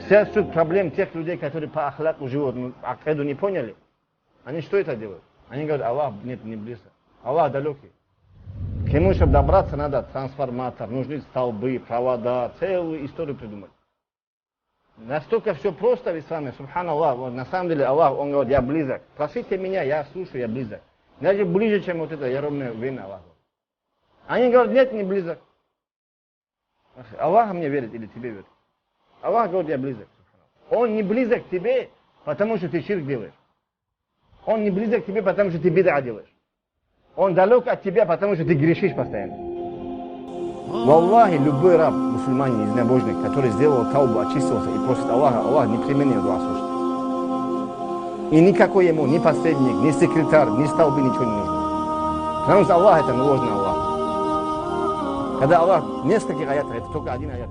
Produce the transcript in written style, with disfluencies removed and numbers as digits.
Вся суть проблем тех людей, которые по ахлаку живут, но акиду не поняли. Они что это делают? Они говорят, Аллах нет, не близко. Аллах далекий. К нему, чтобы добраться, надо трансформатор, нужны столбы, провода, целую историю придумать. Настолько все просто в исламе, субханаллах. Вот, на самом деле Аллах, он говорит, я близок. Просите меня, я слушаю, я близок. Даже ближе, чем вот это, я ровно время Аллаху. Они говорят, нет, не близок. Аллах мне верит или тебе верит? Аллах говорит, я близок. Он не близок к тебе, потому что ты ширк делаешь. Он не близок к тебе, потому что ты бида делаешь. Он далек от тебя, потому что ты грешишь постоянно. Валлахи, любой раб, мусульманин, изнабожник, который сделал таубу, очистился и просит Аллаха, Аллах непременно его дуа слушает. И никакой ему, ни посредник, ни секретарь, ни столбы, ничего не нужно. Потому что Аллах это ложный Аллах. Когда Аллах в нескольких аятах, это только один аят.